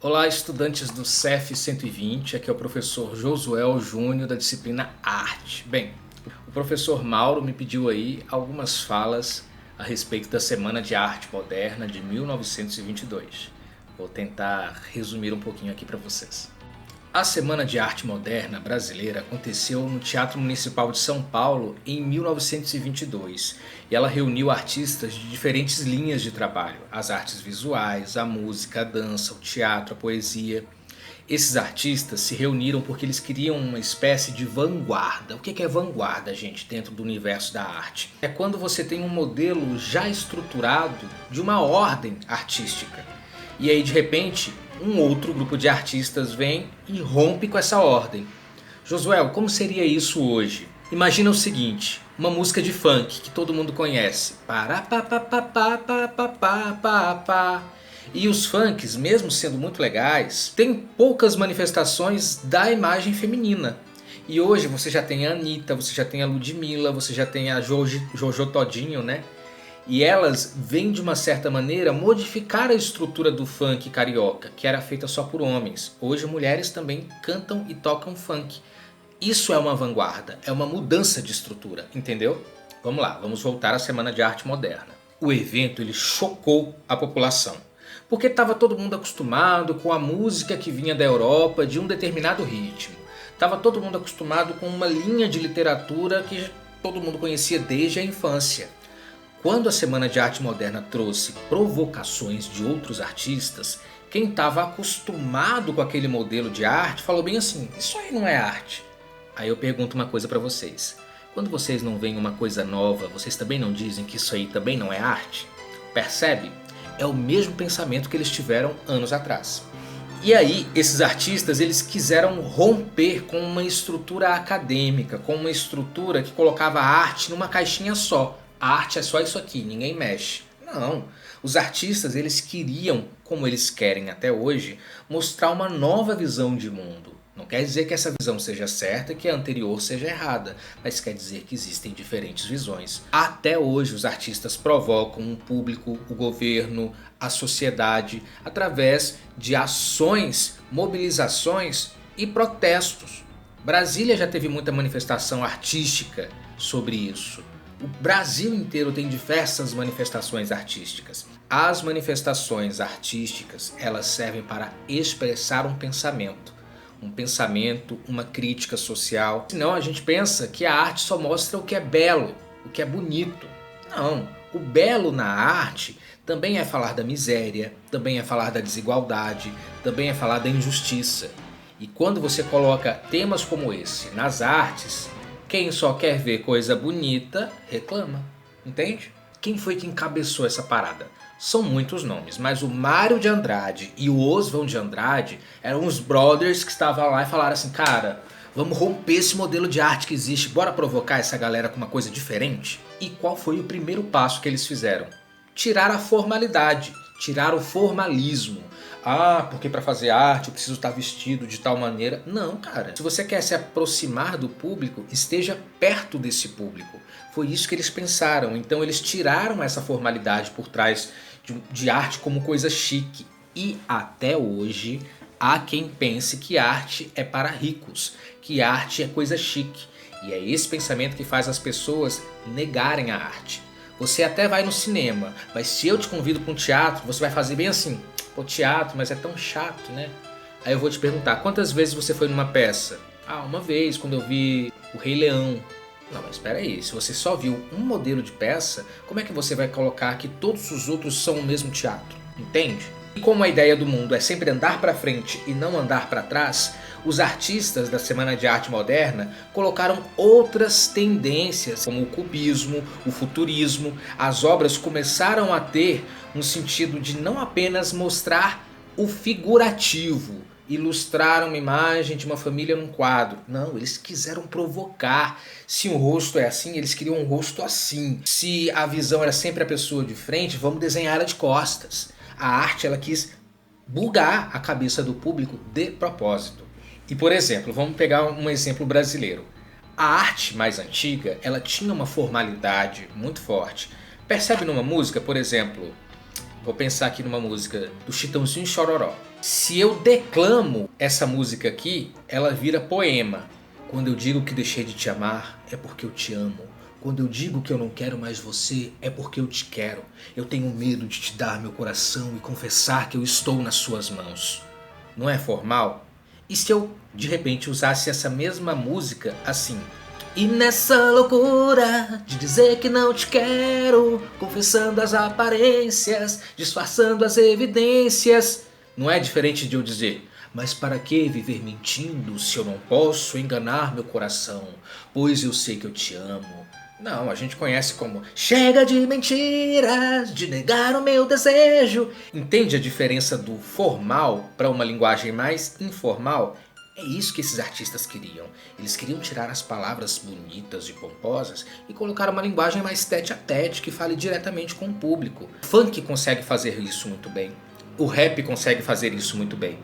Olá, estudantes do CEF 120, aqui é o professor Josuel Júnior da disciplina Arte. Bem, o professor Mauro me pediu aí algumas falas a respeito da Semana de Arte Moderna de 1922. Vou tentar resumir um pouquinho aqui para vocês. A Semana de Arte Moderna brasileira aconteceu no Teatro Municipal de São Paulo em 1922 e ela reuniu artistas de diferentes linhas de trabalho, as artes visuais, a música, a dança, o teatro, a poesia. Esses artistas se reuniram porque eles queriam uma espécie de vanguarda. O que é vanguarda, gente, dentro do universo da arte? É quando você tem um modelo já estruturado de uma ordem artística. E aí, de repente, um outro grupo de artistas vem e rompe com essa ordem. Josuel, como seria isso hoje? Imagina o seguinte, uma música de funk que todo mundo conhece. E os funks, mesmo sendo muito legais, têm poucas manifestações da imagem feminina. E hoje você já tem a Anitta, você já tem a Ludmilla, você já tem a Jojo Todinho, né? E elas vêm de uma certa maneira modificar a estrutura do funk carioca, que era feita só por homens. Hoje mulheres também cantam e tocam funk. Isso é uma vanguarda, é uma mudança de estrutura, entendeu? Vamos lá, vamos voltar à Semana de Arte Moderna. O evento ele chocou a população, porque estava todo mundo acostumado com a música que vinha da Europa de um determinado ritmo. Estava todo mundo acostumado com uma linha de literatura que todo mundo conhecia desde a infância. Quando a Semana de Arte Moderna trouxe provocações de outros artistas, quem estava acostumado com aquele modelo de arte falou bem assim, isso aí não é arte. Aí eu pergunto uma coisa para vocês, quando vocês não veem uma coisa nova, vocês também não dizem que isso aí também não é arte? Percebe? É o mesmo pensamento que eles tiveram anos atrás. E aí, esses artistas eles quiseram romper com uma estrutura acadêmica, com uma estrutura que colocava a arte numa caixinha só. A arte é só isso aqui, ninguém mexe. Não, os artistas eles queriam, como eles querem até hoje, mostrar uma nova visão de mundo. Não quer dizer que essa visão seja certa e que a anterior seja errada, mas quer dizer que existem diferentes visões. Até hoje os artistas provocam o público, o governo, a sociedade, através de ações, mobilizações e protestos. Brasília já teve muita manifestação artística sobre isso. O Brasil inteiro tem diversas manifestações artísticas. As manifestações artísticas, elas servem para expressar um pensamento, uma crítica social. Senão a gente pensa que a arte só mostra o que é belo, o que é bonito. Não, o belo na arte também é falar da miséria, também é falar da desigualdade, também é falar da injustiça. E quando você coloca temas como esse nas artes, quem só quer ver coisa bonita, reclama, entende? Quem foi que encabeçou essa parada? São muitos nomes, mas o Mário de Andrade e o Oswald de Andrade eram os brothers que estavam lá e falaram assim, cara, vamos romper esse modelo de arte que existe, bora provocar essa galera com uma coisa diferente? E qual foi o primeiro passo que eles fizeram? Tirar a formalidade, tirar o formalismo. Ah, porque para fazer arte eu preciso estar vestido de tal maneira. Não, cara. Se você quer se aproximar do público, esteja perto desse público. Foi isso que eles pensaram. Então eles tiraram essa formalidade por trás de arte como coisa chique. E até hoje há quem pense que arte é para ricos, que arte é coisa chique. E é esse pensamento que faz as pessoas negarem a arte. Você até vai no cinema, mas se eu te convido para um teatro, você vai fazer bem assim, pô, teatro, mas é tão chato, né? Aí eu vou te perguntar, quantas vezes você foi numa peça? Ah, uma vez, quando eu vi o Rei Leão. Não, mas espera aí, se você só viu um modelo de peça, como é que você vai colocar que todos os outros são o mesmo teatro? Entende? E como a ideia do mundo é sempre andar para frente e não andar para trás, os artistas da Semana de Arte Moderna colocaram outras tendências, como o cubismo, o futurismo. As obras começaram a ter um sentido de não apenas mostrar o figurativo, ilustrar uma imagem de uma família num quadro. Não, eles quiseram provocar. Se o rosto é assim, eles queriam um rosto assim. Se a visão era sempre a pessoa de frente, vamos desenhar ela de costas. A arte ela quis bugar a cabeça do público de propósito. E por exemplo, vamos pegar um exemplo brasileiro. A arte mais antiga, ela tinha uma formalidade muito forte. Percebe numa música, por exemplo, Vou pensar aqui numa música do Chitãozinho e Chororó. Se eu declamo essa música aqui, ela vira poema. Quando eu digo que deixei de te amar, é porque eu te amo. Quando eu digo que eu não quero mais você, é porque eu te quero. Eu tenho medo de te dar meu coração e confessar que eu estou nas suas mãos. Não é formal? E se eu, de repente, usasse essa mesma música assim? E nessa loucura de dizer que não te quero, confessando as aparências, disfarçando as evidências. Não é diferente de eu dizer: mas para que viver mentindo se eu não posso enganar meu coração? Pois eu sei que eu te amo. Não, a gente conhece como chega de mentiras, de negar o meu desejo. Entende a diferença do formal para uma linguagem mais informal? É isso que esses artistas queriam. Eles queriam tirar as palavras bonitas e pomposas e colocar uma linguagem mais tete a tete que fale diretamente com o público. O funk consegue fazer isso muito bem. O rap consegue fazer isso muito bem.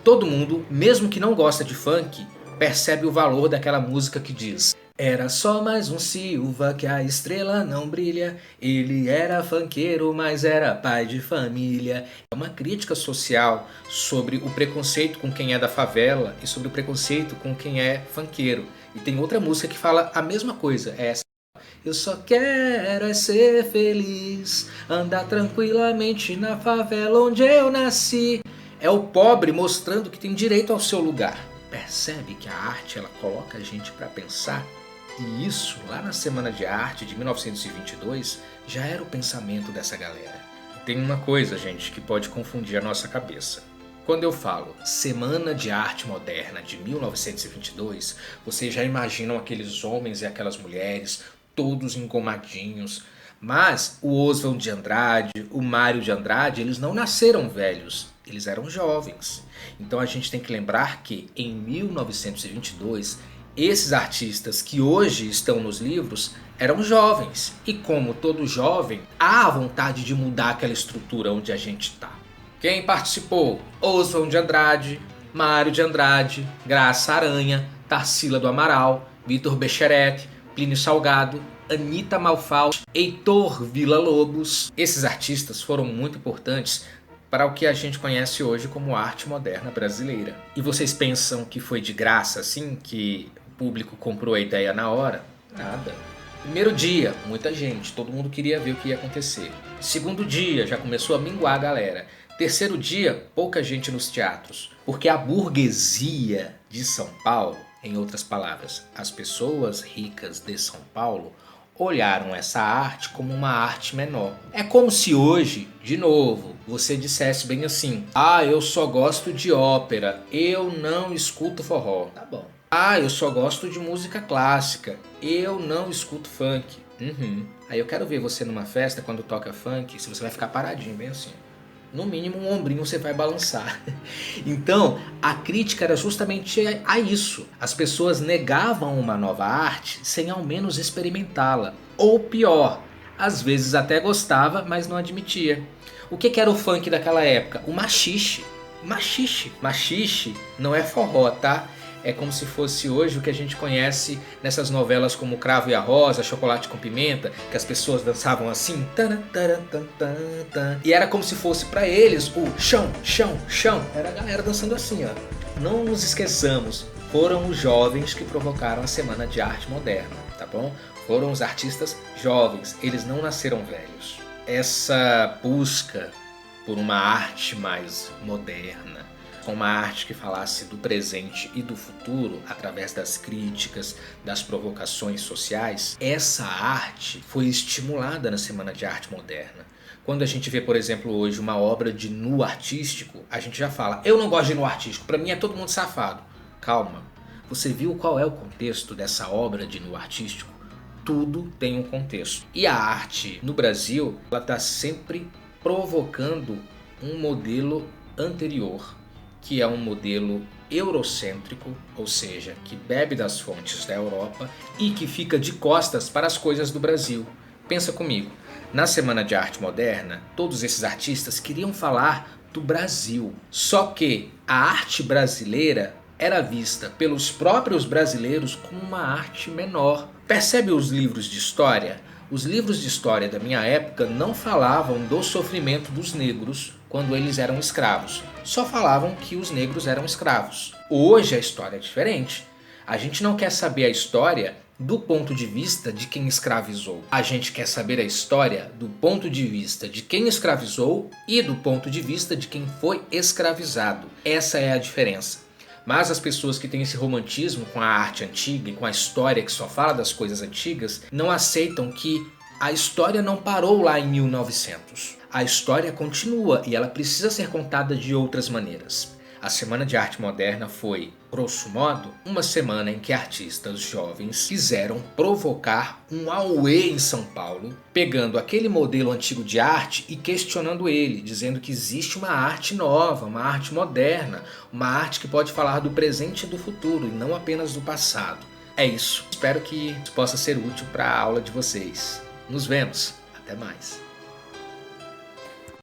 Todo mundo, mesmo que não gosta de funk, percebe o valor daquela música que diz: era só mais um Silva que a estrela não brilha. Ele era funkeiro, mas era pai de família. É uma crítica social sobre o preconceito com quem é da favela e sobre o preconceito com quem é funkeiro. E tem outra música que fala a mesma coisa, é essa. Eu só quero é ser feliz, andar tranquilamente na favela onde eu nasci. É o pobre mostrando que tem direito ao seu lugar. Percebe que a arte ela coloca a gente para pensar? E isso, lá na Semana de Arte de 1922, já era o pensamento dessa galera. Tem uma coisa, gente, que pode confundir a nossa cabeça. Quando eu falo Semana de Arte Moderna de 1922, vocês já imaginam aqueles homens e aquelas mulheres todos engomadinhos. Mas o Oswald de Andrade, o Mário de Andrade, eles não nasceram velhos, eles eram jovens. Então a gente tem que lembrar que em 1922, esses artistas que hoje estão nos livros eram jovens. E como todo jovem, há a vontade de mudar aquela estrutura onde a gente está. Quem participou? Oswald de Andrade, Mário de Andrade, Graça Aranha, Tarsila do Amaral, Vitor Becherete, Plínio Salgado, Anita Malfatti, Heitor Villa-Lobos. Esses artistas foram muito importantes para o que a gente conhece hoje como arte moderna brasileira. E vocês pensam que foi de graça assim, que o público comprou a ideia na hora? Nada. Primeiro dia, muita gente, todo mundo queria ver o que ia acontecer. Segundo dia, já começou a minguar a galera. Terceiro dia, pouca gente nos teatros, porque a burguesia de São Paulo, em outras palavras, as pessoas ricas de São Paulo, olharam essa arte como uma arte menor. É como se hoje, de novo, você dissesse bem assim: ah, eu só gosto de ópera, eu não escuto forró. Tá bom. Ah, eu só gosto de música clássica, eu não escuto funk. Aí eu quero ver você numa festa quando toca funk, se você vai ficar paradinho, bem assim. No mínimo um ombrinho você vai balançar. Então, a crítica era justamente a isso. As pessoas negavam uma nova arte sem ao menos experimentá-la. Ou pior, às vezes até gostava, mas não admitia. O que era o funk daquela época? O machixe. Machixe. Machixe não é forró, tá? É como se fosse hoje o que a gente conhece nessas novelas como Cravo e a Rosa, Chocolate com Pimenta, que as pessoas dançavam assim. E era como se fosse para eles o chão, chão, chão. Era a galera dançando assim, ó. Não nos esqueçamos, foram os jovens que provocaram a Semana de Arte Moderna, tá bom? Foram os artistas jovens, eles não nasceram velhos. Essa busca por uma arte mais moderna, uma arte que falasse do presente e do futuro através das críticas, das provocações sociais, essa arte foi estimulada na Semana de Arte Moderna. Quando a gente vê, por exemplo, hoje uma obra de nu artístico, a gente já fala: eu não gosto de nu artístico, para mim é todo mundo safado. Calma, você viu qual é o contexto dessa obra de nu artístico? Tudo tem um contexto. E a arte no Brasil, ela está sempre provocando um modelo anterior, que é um modelo eurocêntrico, ou seja, que bebe das fontes da Europa e que fica de costas para as coisas do Brasil. Pensa comigo, na Semana de Arte Moderna, todos esses artistas queriam falar do Brasil, só que a arte brasileira era vista pelos próprios brasileiros como uma arte menor. Percebe os livros de história? Os livros de história da minha época não falavam do sofrimento dos negros quando eles eram escravos. Só falavam que os negros eram escravos. Hoje a história é diferente. A gente não quer saber a história do ponto de vista de quem escravizou. A gente quer saber a história do ponto de vista de quem escravizou e do ponto de vista de quem foi escravizado. Essa é a diferença. Mas as pessoas que têm esse romantismo com a arte antiga e com a história que só fala das coisas antigas, não aceitam que a história não parou lá em 1900. A história continua e ela precisa ser contada de outras maneiras. A Semana de Arte Moderna foi, grosso modo, uma semana em que artistas jovens quiseram provocar um auê em São Paulo, pegando aquele modelo antigo de arte e questionando ele, dizendo que existe uma arte nova, uma arte moderna, uma arte que pode falar do presente e do futuro e não apenas do passado. É isso. Espero que isso possa ser útil para a aula de vocês. Nos vemos. Até mais.